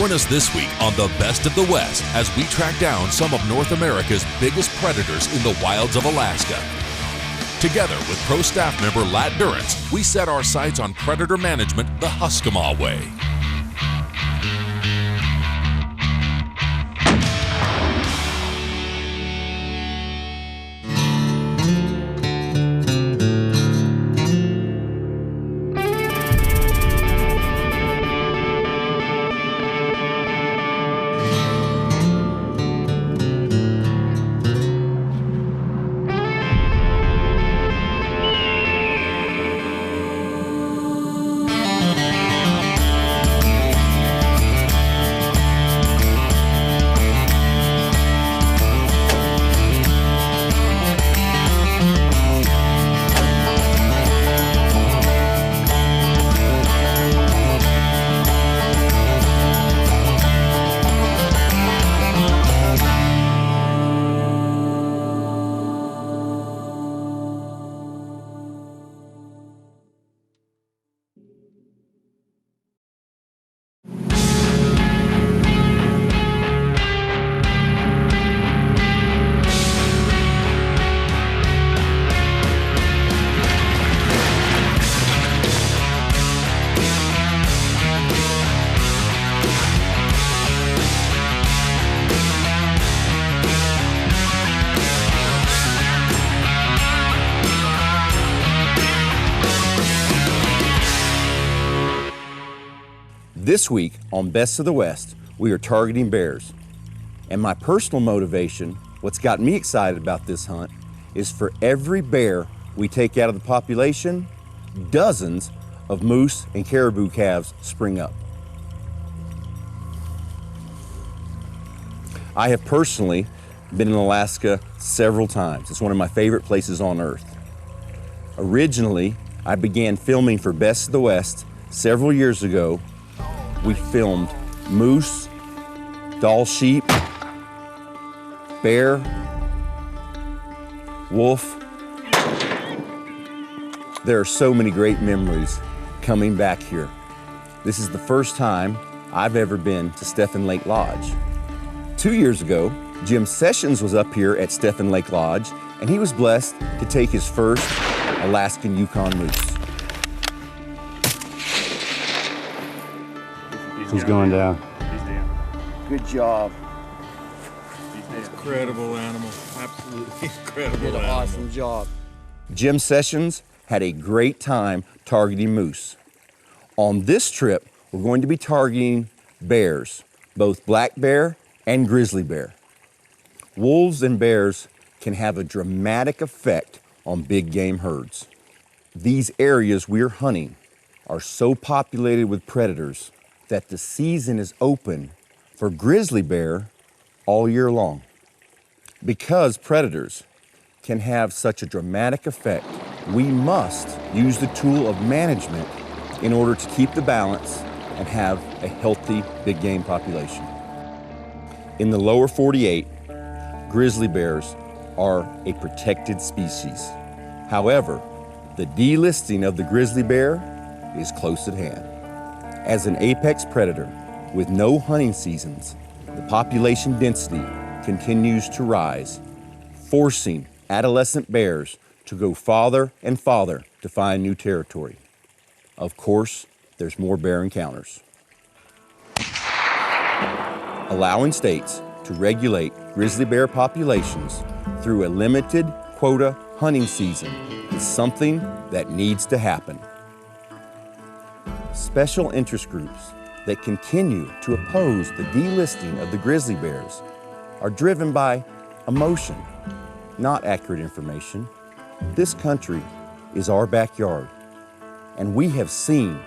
Join us this week on The Best of the West as we track down some of North America's biggest predators in the wilds of Alaska. Together with pro staff member Lat Durrance, we set our sights on predator management the Husqvarna way. This week on Best of the West, we are targeting bears. And my personal motivation, what's got me excited about this hunt, is for every bear we take out of the population, dozens of moose and caribou calves spring up. I have personally been in Alaska several times. It's one of my favorite places on earth. Originally, I began filming for Best of the West several years ago. We filmed moose, Dall sheep, bear, wolf. There are so many great memories coming back here. This is the first time I've ever been to Stephan Lake Lodge. 2 years ago, Jim Sessions was up here at Stephan Lake Lodge, and he was blessed to take his first Alaskan Yukon moose. He's going down. He's down. Good job. Incredible animal. Absolutely incredible Did an animal. awesome job. Jim Sessions had a great time targeting moose. On this trip, we're going to be targeting bears, both black bear and grizzly bear. Wolves and bears can have a dramatic effect on big game herds. These areas we're hunting are so populated with predators that the season is open for grizzly bear all year long. Because predators can have such a dramatic effect, we must use the tool of management in order to keep the balance and have a healthy big game population. In the lower 48, grizzly bears are a protected species. However, the delisting of the grizzly bear is close at hand. As an apex predator with no hunting seasons, the population density continues to rise, forcing adolescent bears to go farther and farther to find new territory. Of course, there's more bear encounters. Allowing states to regulate grizzly bear populations through a limited quota hunting season is something that needs to happen. Special interest groups that continue to oppose the delisting of the grizzly bears are driven by emotion, not accurate information. This country is our backyard, and we have seen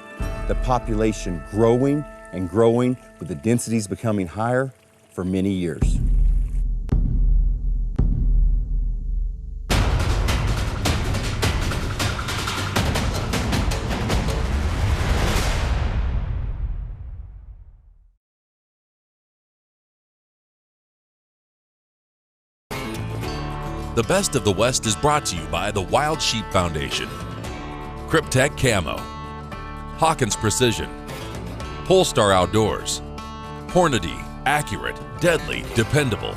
the population growing and growing with the densities becoming higher for many years. The Best of the West is brought to you by the Wild Sheep Foundation, Cryptek Camo, Hawkins Precision, Polestar Outdoors, Hornady, accurate, deadly, dependable.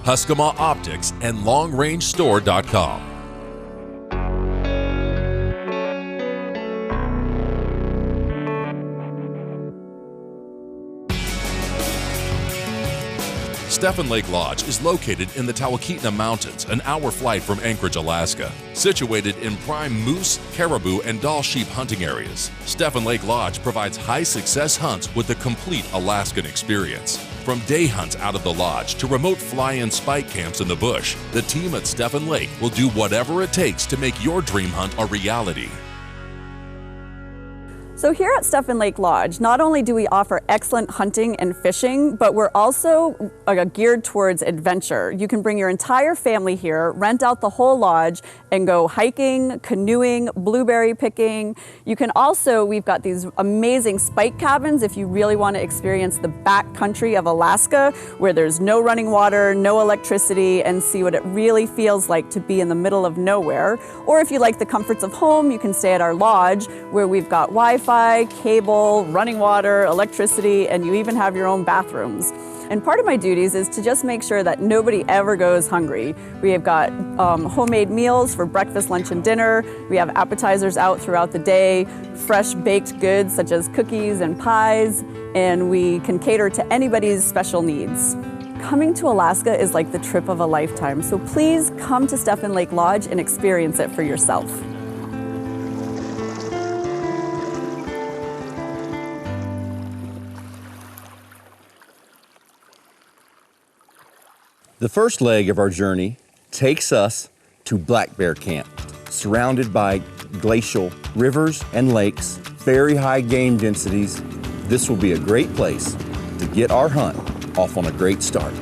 Huskama Optics and LongRangeStore.com. Stephan Lake Lodge is located in the Talkeetna Mountains, an hour flight from Anchorage, Alaska. Situated in prime moose, caribou, and Dall sheep hunting areas, Stephan Lake Lodge provides high-success hunts with a complete Alaskan experience. From day hunts out of the lodge to remote fly-in spike camps in the bush, the team at Stephan Lake will do whatever it takes to make your dream hunt a reality. So here at Stephan Lake Lodge, not only do we offer excellent hunting and fishing, but we're also geared towards adventure. You can bring your entire family here, rent out the whole lodge, and go hiking, canoeing, blueberry picking. You can also, we've got these amazing spike cabins if you really want to experience the back country of Alaska, where there's no running water, no electricity, and see what it really feels like to be in the middle of nowhere. Or if you like the comforts of home, you can stay at our lodge, where we've got Wi-Fi, cable, running water, electricity, and you even have your own bathrooms. And part of my duties is to just make sure that nobody ever goes hungry. We have got homemade meals for breakfast, lunch, and dinner. We have appetizers out throughout the day, fresh baked goods such as cookies and pies, and we can cater to anybody's special needs. Coming to Alaska is like the trip of a lifetime, so please come to Stephan Lake Lodge and experience it for yourself. The first leg of our journey takes us to Black Bear Camp, surrounded by glacial rivers and lakes, very high game densities. This will be a great place to get our hunt off on a great start.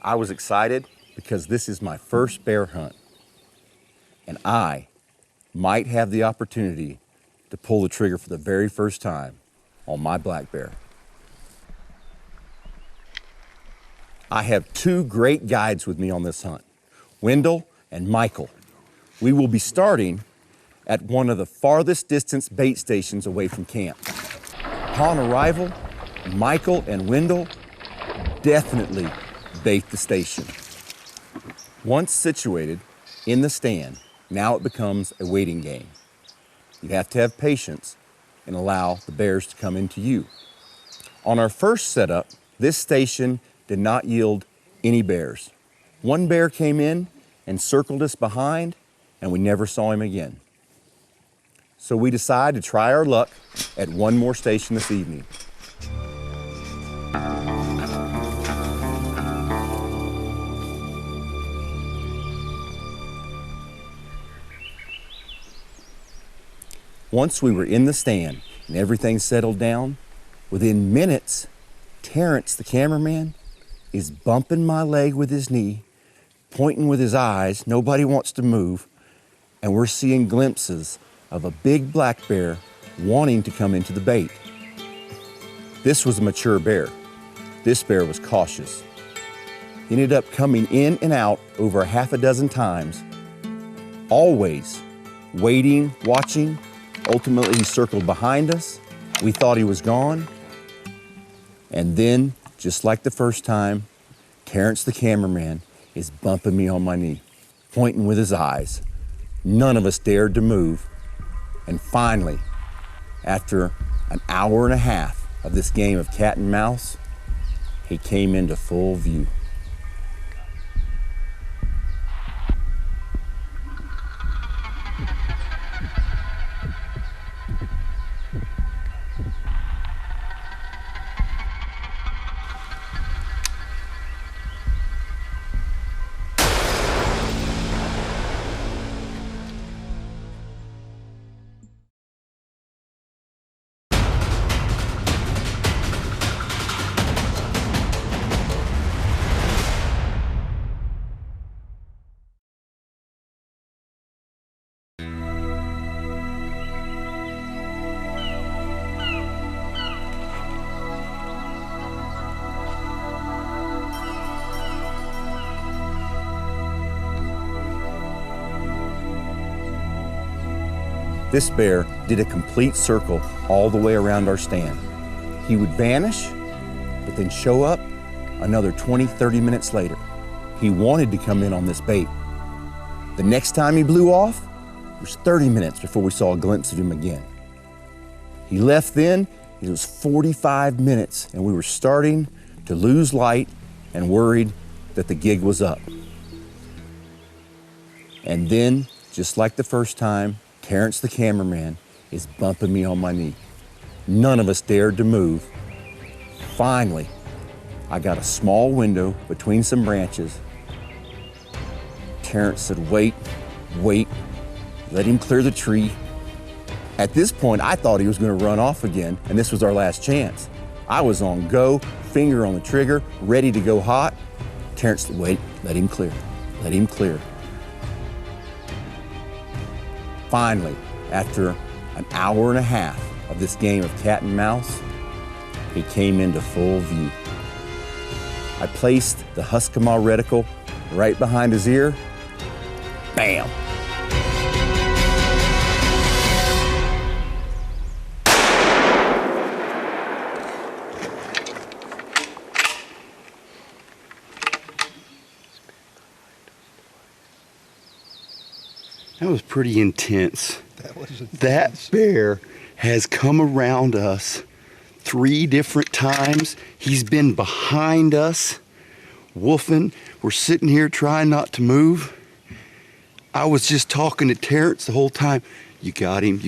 I was excited because this is my first bear hunt, and I might have the opportunity to pull the trigger for the very first time on my black bear. I have two great guides with me on this hunt, Wendell and Michael. We will be starting at one of the farthest distance bait stations away from camp. Upon arrival, Michael and Wendell definitely bait the station. Once situated in the stand, now it becomes a waiting game. You have to have patience and allow the bears to come into you. On our first setup, this station did not yield any bears. One bear came in and circled us behind, and we never saw him again. So we decided to try our luck at one more station this evening. Once we were in the stand and everything settled down, within minutes, Terrence, the cameraman, is bumping my leg with his knee, pointing with his eyes, nobody wants to move, and we're seeing glimpses of a big black bear wanting to come into the bait. This was a mature bear. This bear was cautious. He ended up coming in and out over a half a dozen times, always waiting, watching. Ultimately, he circled behind us. We thought he was gone. And then, just like the first time, Terrence, the cameraman, is bumping me on my knee, pointing with his eyes. None of us dared to move. And finally, after an hour and a half of this game of cat and mouse, he came into full view. This bear did a complete circle all the way around our stand. He would vanish, but then show up another 20, 30 minutes later. He wanted to come in on this bait. The next time he blew off was 30 minutes before we saw a glimpse of him again. He left then, it was 45 minutes, and we were starting to lose light and worried that the gig was up. And then, just like the first time, Terrence the cameraman is bumping me on my knee. None of us dared to move. Finally, I got a small window between some branches. Terrence said, wait, let him clear the tree. At this point, I thought he was going to run off again, and this was our last chance. I was on go, finger on the trigger, ready to go hot. Terrence said, wait, let him clear. Finally, after an hour and a half of this game of cat and mouse, he came into full view. I placed the Huskama reticle right behind his ear. Bam! That was pretty intense. That bear has come around us 3 different times. He's been behind us, woofing. We're sitting here trying not to move. I was just talking to Terrence the whole time. You got him.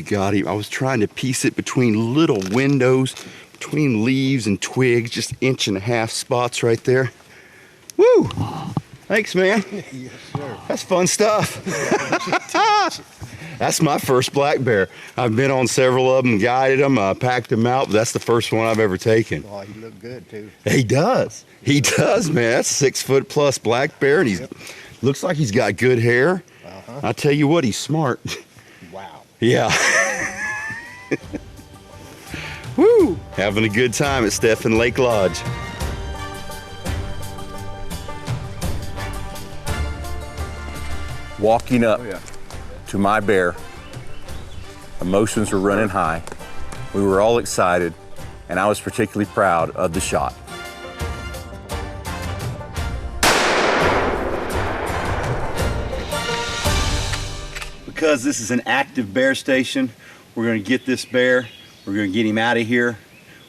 I was trying to piece it between little windows, between leaves and twigs, just 1.5 inch spots right there. Woo! Thanks, man. Yes, sir. That's fun stuff. That's my first black bear. I've been on several of them, guided them, packed them out, but that's the first one I've ever taken. Oh, he looked good, too. He does, man. That's 6-foot+ black bear, and he looks like he's got good hair. I tell you what, he's smart. Wow. Yeah. Woo! Having a good time at Stephan Lake Lodge. Walking up to my bear, emotions were running high. We were all excited, and I was particularly proud of the shot. Because this is an active bear station, we're going to get this bear, we're going to get him out of here,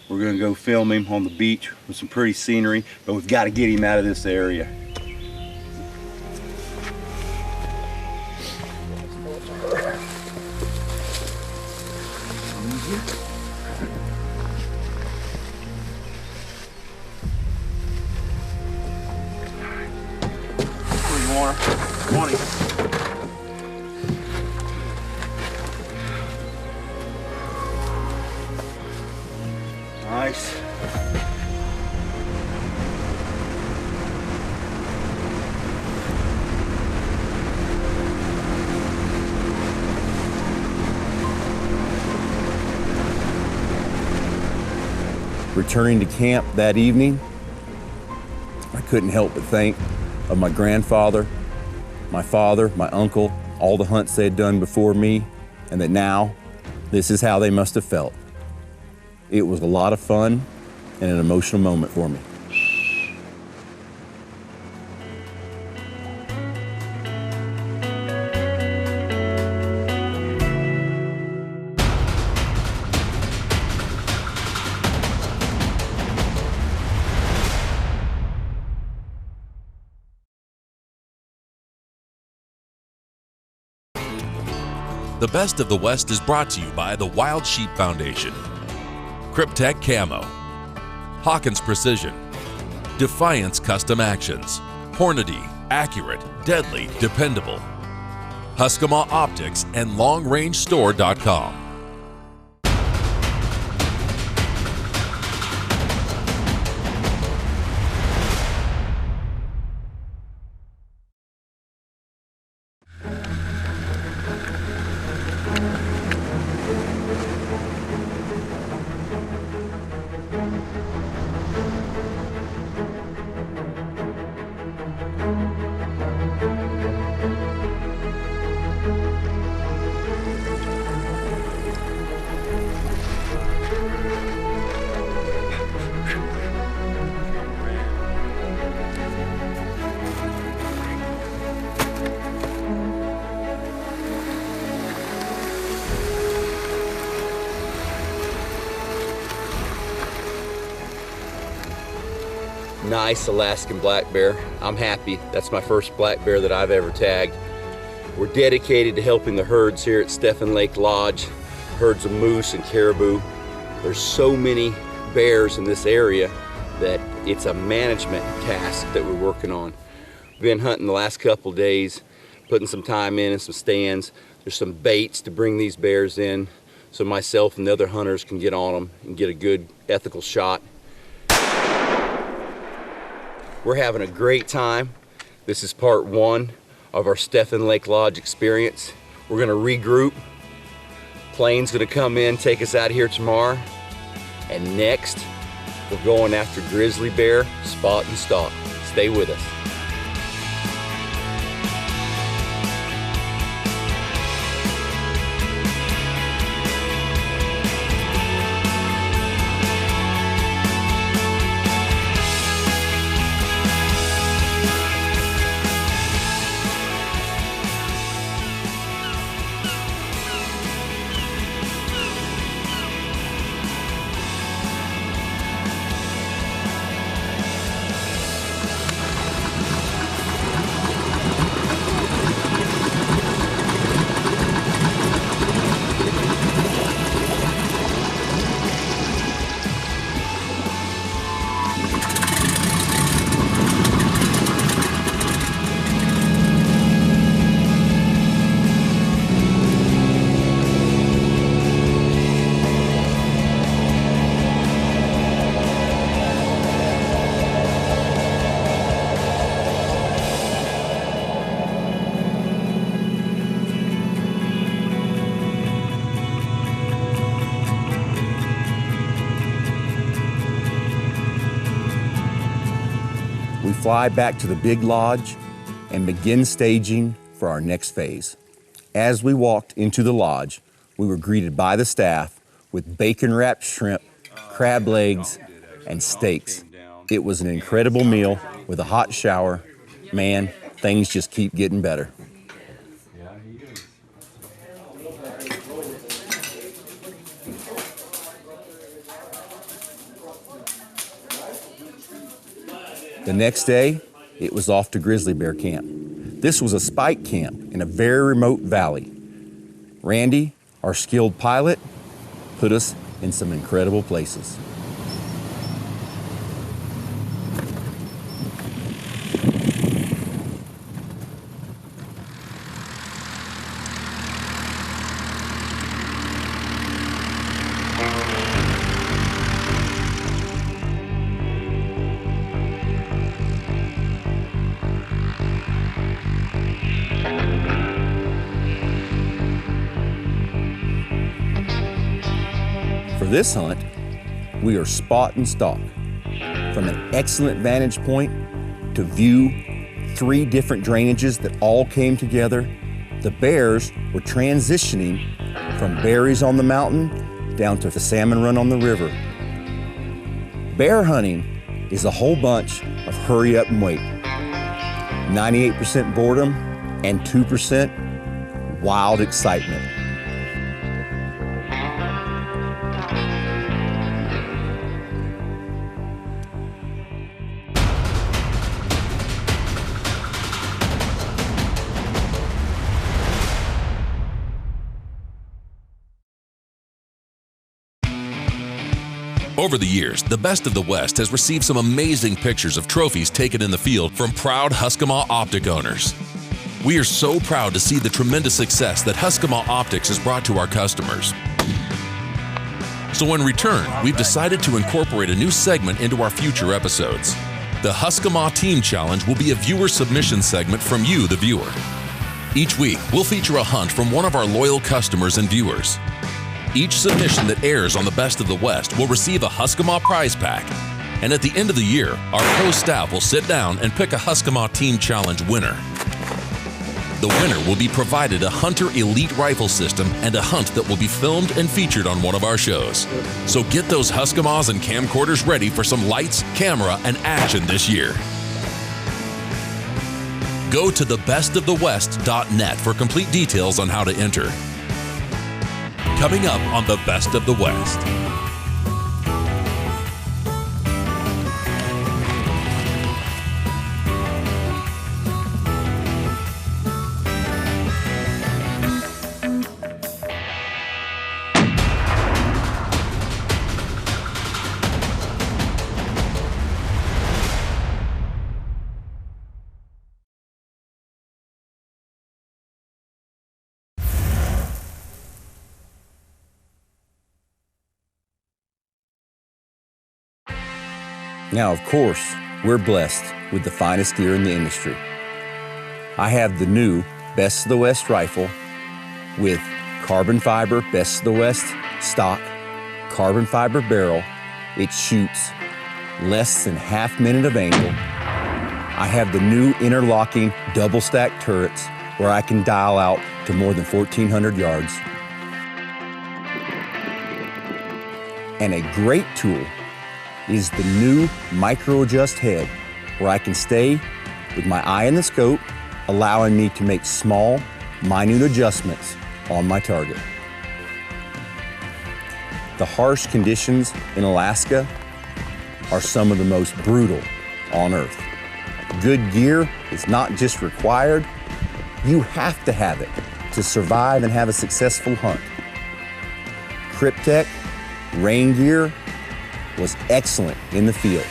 we're going to go film him on the beach with some pretty scenery, but we've got to get him out of this area. Morning. Nice. Returning to camp that evening, I couldn't help but think of my grandfather, my father, my uncle, all the hunts they had done before me, and that now this is how they must have felt. It was a lot of fun and an emotional moment for me. The Best of the West is brought to you by the Wild Sheep Foundation, Cryptek Camo, Hawkins Precision, Defiance Custom Actions, Hornady, accurate, deadly, dependable, Huskama Optics, and LongRangeStore.com. nice Alaskan black bear. I'm happy. That's my first black bear that I've ever tagged. We're dedicated to helping the herds here at Stephan Lake Lodge, herds of moose and caribou. There's so many bears in this area that it's a management task that we're working on. We've been hunting the last couple of days, putting some time in and some stands. There's some baits to bring these bears in so myself and the other hunters can get on them and get a good ethical shot. We're having a great time. This is part one of our Stephan Lake Lodge experience. We're gonna regroup. Plane's gonna come in, take us out of here tomorrow. And next, we're going after grizzly bear, spot and stalk. Stay with us. We fly back to the big lodge and begin staging for our next phase. As we walked into the lodge, we were greeted by the staff with bacon-wrapped shrimp, crab legs, and steaks. It was an incredible meal with a hot shower. Man, things just keep getting better. The next day, it was off to grizzly bear camp. This was a spike camp in a very remote valley. Randy, our skilled pilot, put us in some incredible places. For this hunt, we are spot and stalk. From an excellent vantage point to view 3 different drainages that all came together, the bears were transitioning from berries on the mountain down to the salmon run on the river. Bear hunting is a whole bunch of hurry up and wait. 98% boredom and 2% wild excitement. Over the years, the Best of the West has received some amazing pictures of trophies taken in the field from proud Husqvarna Optic owners. We are so proud to see the tremendous success that Husqvarna Optics has brought to our customers. So in return, we've decided to incorporate a new segment into our future episodes. The Husqvarna Team Challenge will be a viewer submission segment from you, the viewer. Each week, we'll feature a hunt from one of our loyal customers and viewers. Each submission that airs on the Best of the West will receive a Husqvarna prize pack. And at the end of the year, our pro staff will sit down and pick a Husqvarna Team Challenge winner. The winner will be provided a Hunter Elite rifle system and a hunt that will be filmed and featured on one of our shows. So get those Husqvarnas and camcorders ready for some lights, camera, and action this year. Go to thebestofthewest.net for complete details on how to enter. Coming up on the Best of the West. Now, of course, we're blessed with the finest gear in the industry. I have the new Best of the West rifle with carbon fiber Best of the West stock, carbon fiber barrel. It shoots less than half minute of angle. I have the new interlocking double stack turrets where I can dial out to more than 1,400 yards. And a great tool is the new micro adjust head where I can stay with my eye in the scope, allowing me to make small, minute adjustments on my target. The harsh conditions in Alaska are some of the most brutal on Earth. Good gear is not just required, you have to have it to survive and have a successful hunt. Kryptek rain gear was excellent in the field.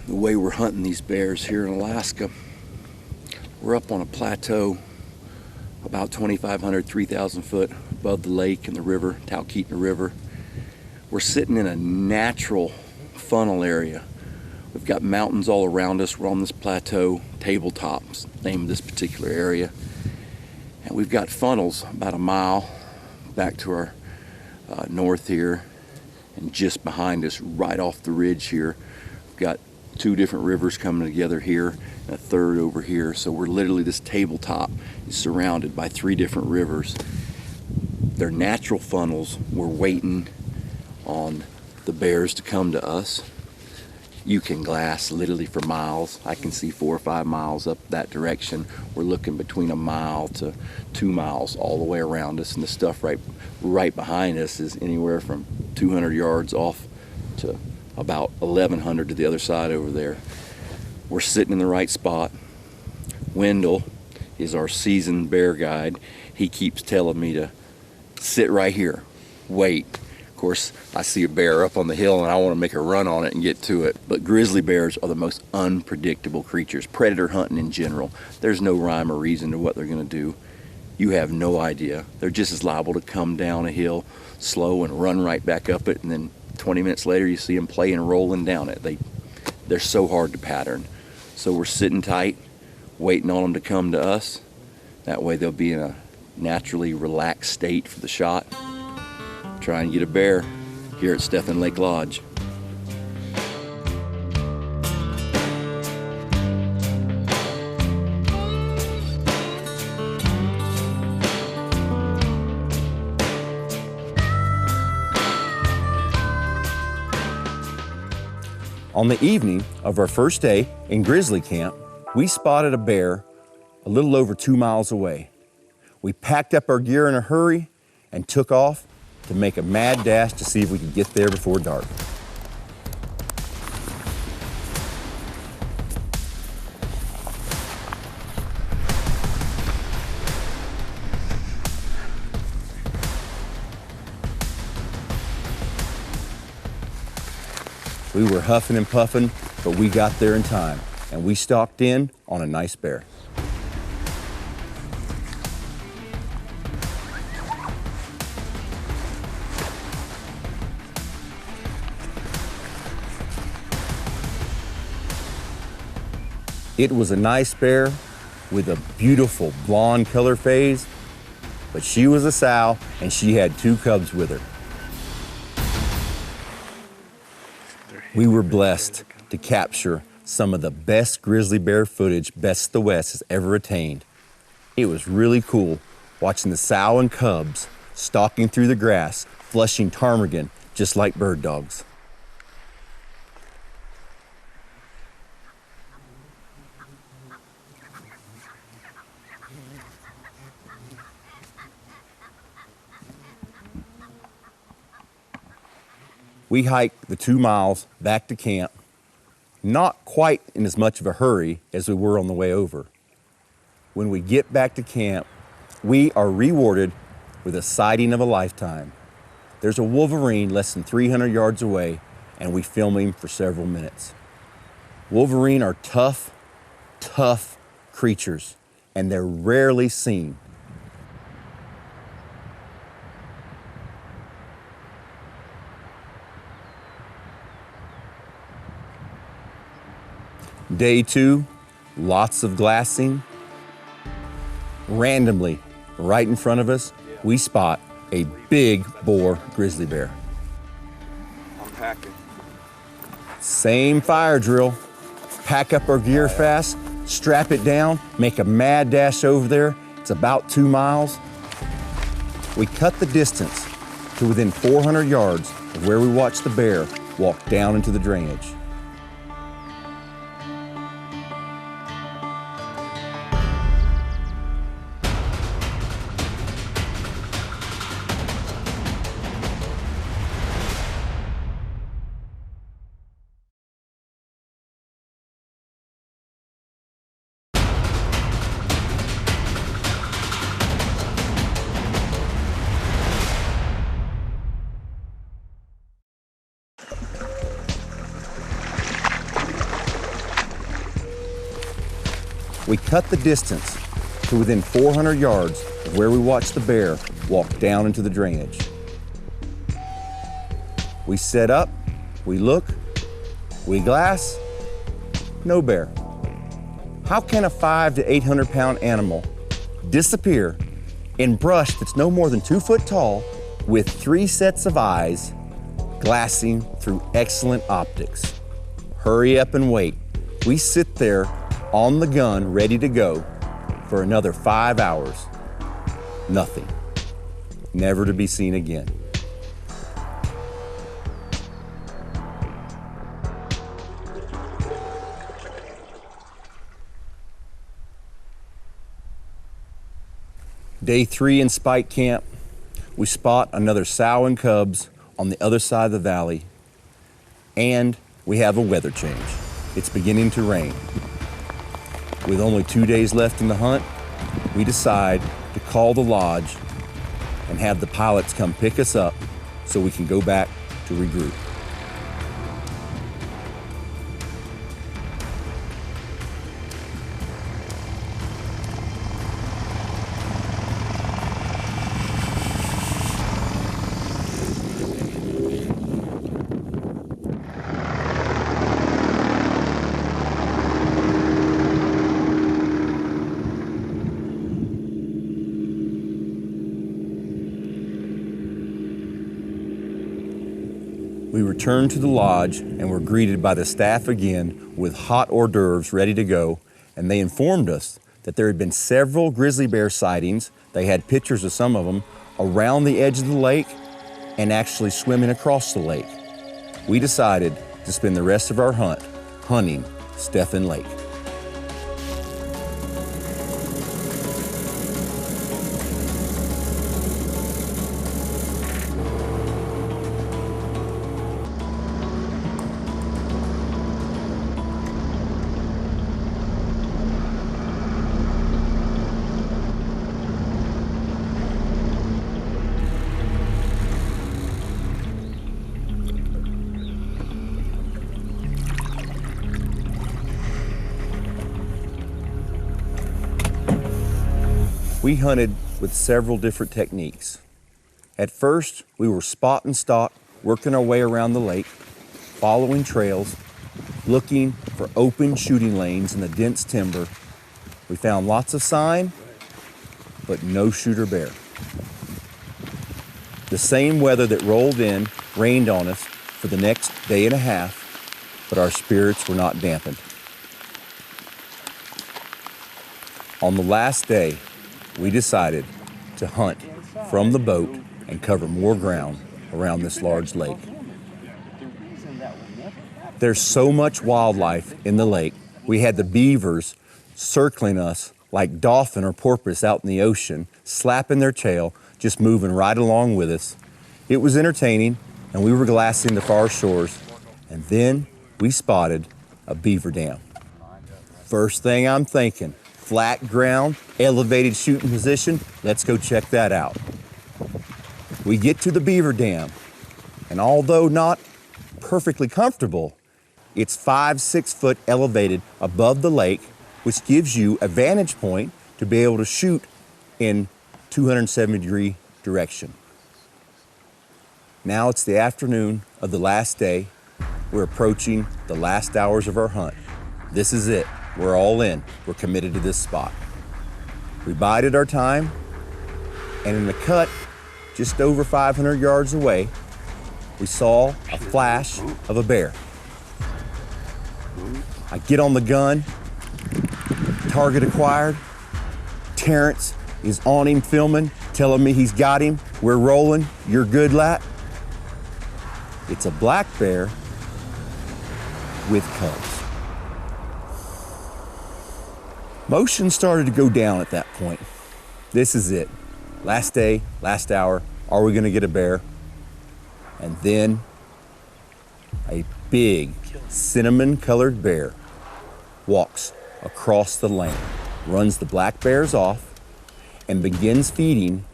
The way we're hunting these bears here in Alaska, we're up on a plateau about 2,500, 3,000 foot above the lake and the river, Talkeetna River. We're sitting in a natural funnel area. We've got mountains all around us. We're on this plateau, tabletops, name of this particular area. And we've got funnels about a mile back to our north here, and just behind us, right off the ridge here, we've got two different rivers coming together here and a third over here. So we're literally, this tabletop is surrounded by three different rivers. They're natural funnels. We're waiting on the bears to come to us. You can glass literally for miles. I can see 4 or 5 miles up that direction. We're looking between a mile to 2 miles all the way around us, and the stuff right behind us is anywhere from 200 yards off to about 1,100 to the other side over there. We're sitting in the right spot. Wendell is our seasoned bear guide. He keeps telling me to sit right here, wait. Of course, I see a bear up on the hill and I want to make a run on it and get to it. But grizzly bears are the most unpredictable creatures. Predator hunting in general, there's no rhyme or reason to what they're going to do. You have no idea. They're just as liable to come down a hill slow and run right back up it, and then 20 minutes later you see them playing and rolling down it. They're so hard to pattern. So we're sitting tight, waiting on them to come to us. That way they'll be in a naturally relaxed state for the shot. Try and get a bear here at Stephan Lake Lodge. On the evening of our first day in grizzly camp, we spotted a bear a little over 2 miles away. We packed up our gear in a hurry and took off to make a mad dash to see if we could get there before dark. We were huffing and puffing, but we got there in time, and we stalked in on a nice bear. It was a nice bear with a beautiful blonde color phase, but she was a sow and she had 2 cubs with her. We were blessed to capture some of the best grizzly bear footage Best of the West has ever attained. It was really cool watching the sow and cubs stalking through the grass, flushing ptarmigan just like bird dogs. We hiked the 2 miles back to camp, not quite in as much of a hurry as we were on the way over. When we get back to camp, we are rewarded with a sighting of a lifetime. There's a wolverine less than 300 yards away, and we film him for several minutes. Wolverine are tough, tough creatures, and they're rarely seen. Day 2, lots of glassing. Randomly, right in front of us, we spot a big boar grizzly bear. I'm packing. Same fire drill. Pack up our gear fast, strap it down, make a mad dash over there. It's about 2 miles. We cut the distance to within 400 yards of where we watched the bear walk down into the drainage. We cut the distance to within 400 yards of where we watched the bear walk down into the drainage. We set up, we look, we glass, no bear. How can a 500 to 800 pound animal disappear in brush that's no more than 2 foot tall with 3 sets of eyes glassing through excellent optics? Hurry up and wait. We sit there on the gun, ready to go for another 5 hours. Nothing. Never to be seen again. Day 3 in Spike Camp, we spot another sow and cubs on the other side of the valley, and we have a weather change. It's beginning to rain. With only 2 days left in the hunt, we decide to call the lodge and have the pilots come pick us up so we can go back to regroup. We returned to the lodge and were greeted by the staff again with hot hors d'oeuvres ready to go, and they informed us that there had been several grizzly bear sightings. They had pictures of some of them around the edge of the lake and actually swimming across the lake. We decided to spend the rest of our hunt hunting Stephan Lake. We hunted with several different techniques. At first, we were spot and stalk, working our way around the lake, following trails, looking for open shooting lanes in the dense timber. We found lots of sign, but no shooter bear. The same weather that rolled in rained on us for the next day and a half, but our spirits were not dampened. On the last day, we decided to hunt from the boat and cover more ground around this large lake. There's so much wildlife in the lake. We had the beavers circling us like dolphin or porpoise out in the ocean, slapping their tail, just moving right along with us. It was entertaining, and we were glassing the far shores, and then we spotted a beaver dam. First thing I'm thinking, flat ground, elevated shooting position, let's go check that out. We get to the beaver dam, and although not perfectly comfortable, it's 5-6 foot elevated above the lake, which gives you a vantage point to be able to shoot in 270-degree direction. Now it's the afternoon of the last day. We're approaching the last hours of our hunt. This is it. We're all in. We're committed to this spot. We bided our time, and in the cut, just over 500 yards away, we saw a flash of a bear. I get on the gun, target acquired. Terrence is on him filming, telling me he's got him. We're rolling. You're good, Lat. It's a black bear with cubs. Motion started to go down at that point. This is it. Last day, last hour. Are we gonna get a bear? And then a big cinnamon-colored bear walks across the lane, runs the black bears off, and begins feeding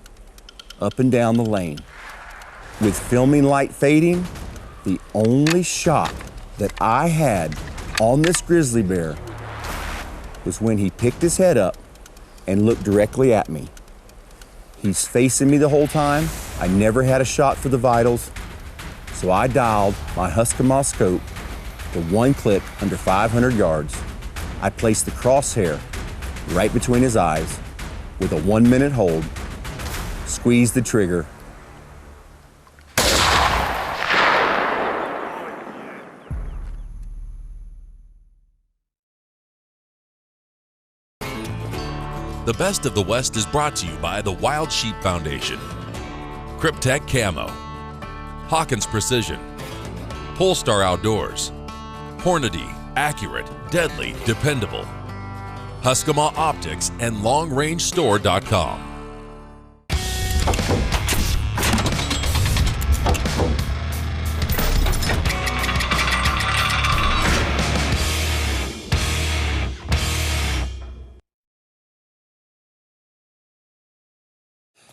up and down the lane. With filming light fading, the only shot that I had on this grizzly bear was when he picked his head up and looked directly at me. He's facing me the whole time. I never had a shot for the vitals, so I dialed my Husqvarna scope to one click under 500 yards. I placed the crosshair right between his eyes with a 1-minute hold, squeezed the trigger. The Best of the West is brought to you by the Wild Sheep Foundation, Cryptek Camo, Hawkins Precision, Polestar Outdoors, Hornady, accurate, deadly, dependable, Husqvarna Optics, and LongRangeStore.com.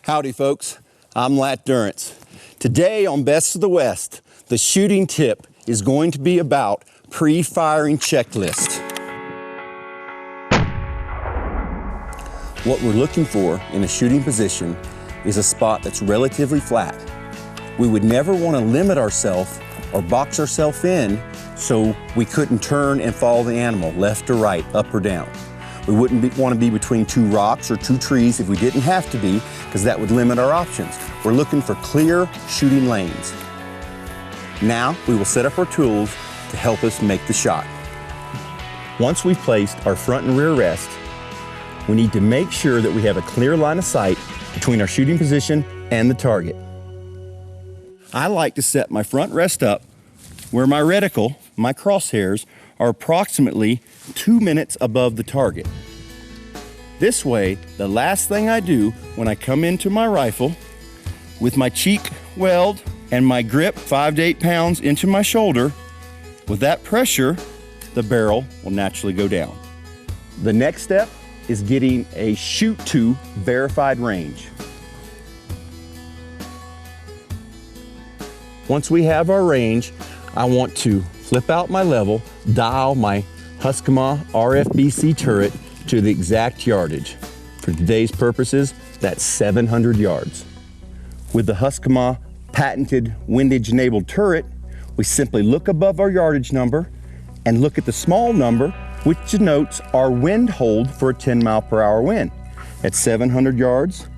Howdy folks, I'm Lat Durrance. Today on Best of the West, the shooting tip is going to be about pre-firing checklist. What we're looking for in a shooting position is a spot that's relatively flat. We would never want to limit ourselves or box ourselves in so we couldn't turn and follow the animal left or right, up or down. We wouldn't want to be between two rocks or two trees if we didn't have to be, because that would limit our options. We're looking for clear shooting lanes. Now we will set up our tools to help us make the shot. Once we've placed our front and rear rest, we need to make sure that we have a clear line of sight between our shooting position and the target. I like to set my front rest up where my reticle, my crosshairs, are approximately 2 minutes above the target. This way, the last thing I do when I come into my rifle with my cheek weld and my grip 5 to 8 pounds into my shoulder, with that pressure, the barrel will naturally go down. The next step is getting a shoot to verified range. Once we have our range, I want to flip out my level, dial my Husqvarna RFBC turret to the exact yardage. For today's purposes, that's 700 yards. With the Husqvarna patented windage-enabled turret, we simply look above our yardage number and look at the small number, which denotes our wind hold for a 10-mile-per-hour wind. At 700 yards,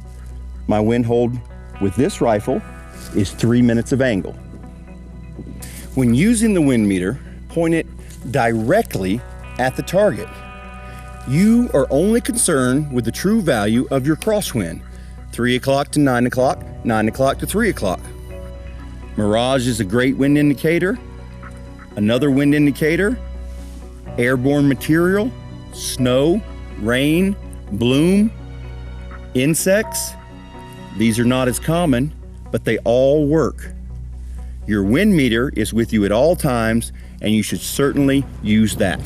my wind hold with this rifle is 3 minutes of angle. When using the wind meter, point it directly at the target. You are only concerned with the true value of your crosswind, 3 o'clock to 9 o'clock, 9 o'clock to 3 o'clock. Mirage is a great wind indicator. Another wind indicator, airborne material, snow, rain, bloom, insects. These are not as common, but they all work. Your wind meter is with you at all times, and you should certainly use that.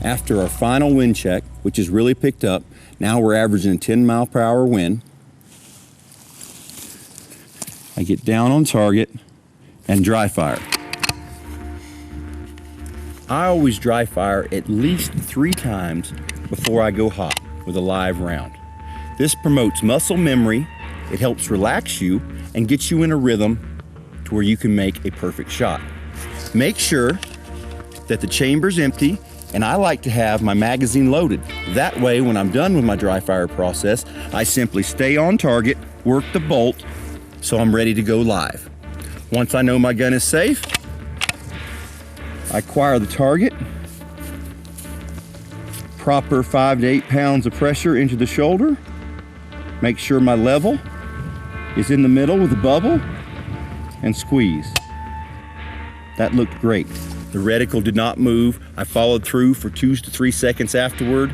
After our final wind check, which is really picked up, now we're averaging a 10-mile-per-hour wind. I get down on target and dry fire. I always dry fire at least 3 times before I go hot with a live round. This promotes muscle memory, it helps relax you, and gets you in a rhythm to where you can make a perfect shot. Make sure that the chamber's empty, and I like to have my magazine loaded. That way, when I'm done with my dry fire process, I simply stay on target, work the bolt, so I'm ready to go live. Once I know my gun is safe, I acquire the target, proper 5 to 8 pounds of pressure into the shoulder, make sure my level is in the middle with the bubble, and squeeze. That looked great. The reticle did not move. I followed through for 2 to 3 seconds afterward.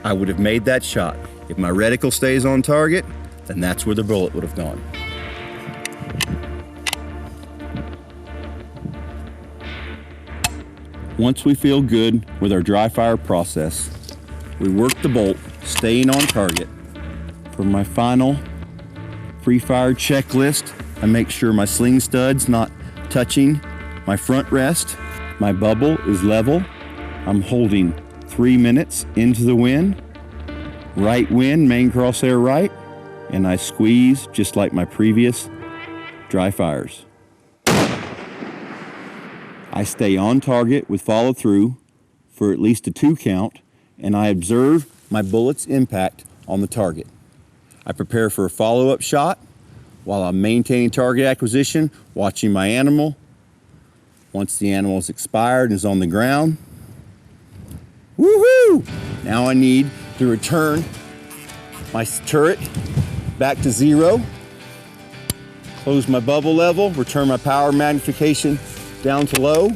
I would have made that shot. If my reticle stays on target, then that's where the bullet would have gone. Once we feel good with our dry fire process, we work the bolt, staying on target. For my final free fire checklist, I make sure my sling stud's not touching my front rest. My bubble is level. I'm holding 3 minutes into the wind. Right wind, main crosshair right, and I squeeze just like my previous dry fires. I stay on target with follow through for at least a 2 count, and I observe my bullet's impact on the target. I prepare for a follow-up shot while I'm maintaining target acquisition, watching my animal. Once the animal is expired and is on the ground, woohoo! Now I need to return my turret back to 0, close my bubble level, return my power magnification down to low,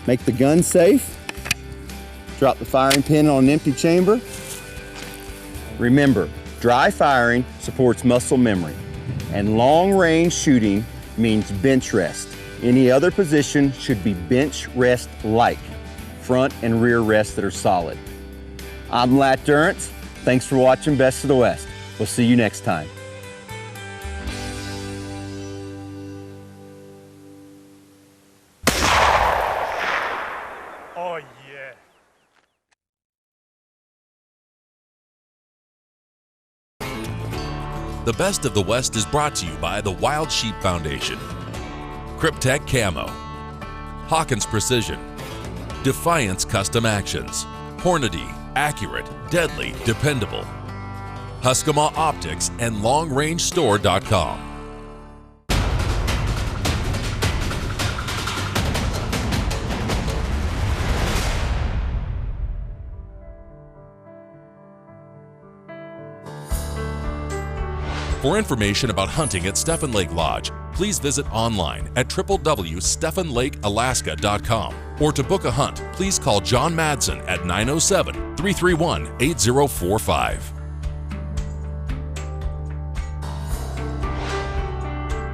make the gun safe, drop the firing pin on an empty chamber. Remember, dry firing supports muscle memory, and long range shooting means bench rest. Any other position should be bench rest like, front and rear rests that are solid. I'm Lat Durrance. Thanks for watching Best of the West. We'll see you next time. Oh, yeah. The Best of the West is brought to you by the Wild Sheep Foundation, Cryptek Camo, Hawkins Precision, Defiance Custom Actions, Hornady, accurate, deadly, dependable, Huskama Optics, and LongRangeStore.com. For information about hunting at Stephan Lake Lodge, please visit online at www.stephanlakealaska.com. Or to book a hunt, please call John Madsen at 907-331-8045.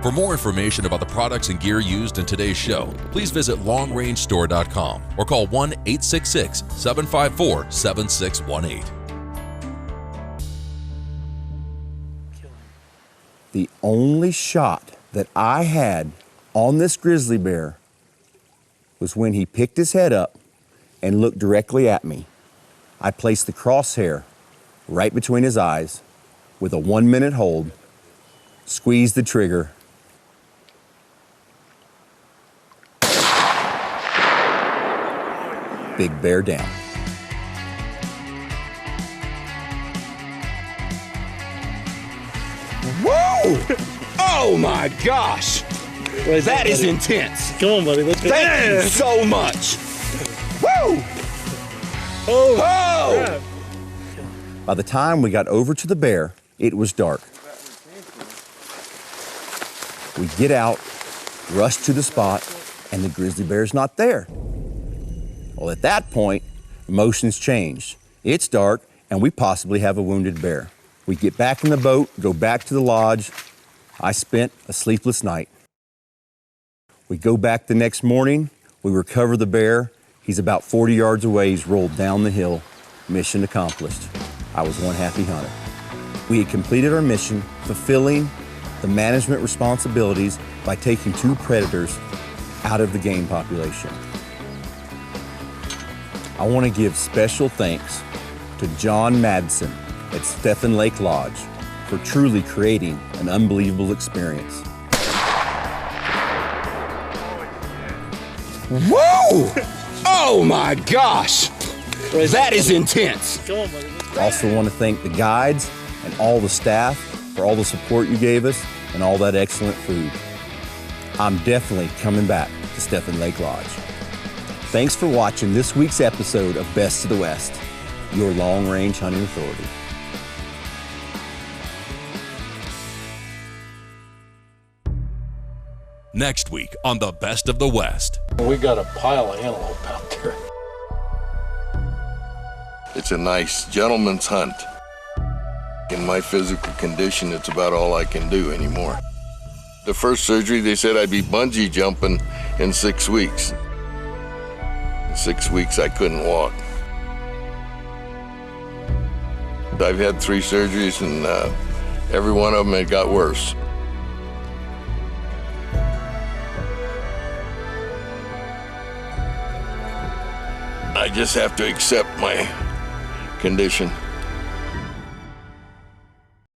For more information about the products and gear used in today's show, please visit LongRangeStore.com or call 1-866-754-7618. The only shot that I had on this grizzly bear was when he picked his head up and looked directly at me. I placed the crosshair right between his eyes with a 1-minute hold, squeezed the trigger, big bear down. Whoa! Oh my gosh! That is intense. Come on, buddy. Let's go. Thank you so much. Woo! Oh! By the time we got over to the bear, it was dark. We get out, rush to the spot, and the grizzly bear's not there. Well, at that point, emotions changed. It's dark, and we possibly have a wounded bear. We get back in the boat, go back to the lodge. I spent a sleepless night. We go back the next morning, we recover the bear. He's about 40 yards away, he's rolled down the hill. Mission accomplished. I was one happy hunter. We had completed our mission, fulfilling the management responsibilities by taking 2 predators out of the game population. I want to give special thanks to John Madsen at Stephan Lake Lodge for truly creating an unbelievable experience. Whoa! Oh my gosh! That is intense. Also want to thank the guides and all the staff for all the support you gave us and all that excellent food. I'm definitely coming back to Stephan Lake Lodge. Thanks for watching this week's episode of Best of the West, your long-range hunting authority. Next week on the Best of the West. We got a pile of antelope out there. It's a nice gentleman's hunt. In my physical condition, it's about all I can do anymore. The first surgery, they said I'd be bungee jumping in 6 weeks. In 6 weeks, I couldn't walk. I've had 3 surgeries, and every one of them had got worse. I just have to accept my condition.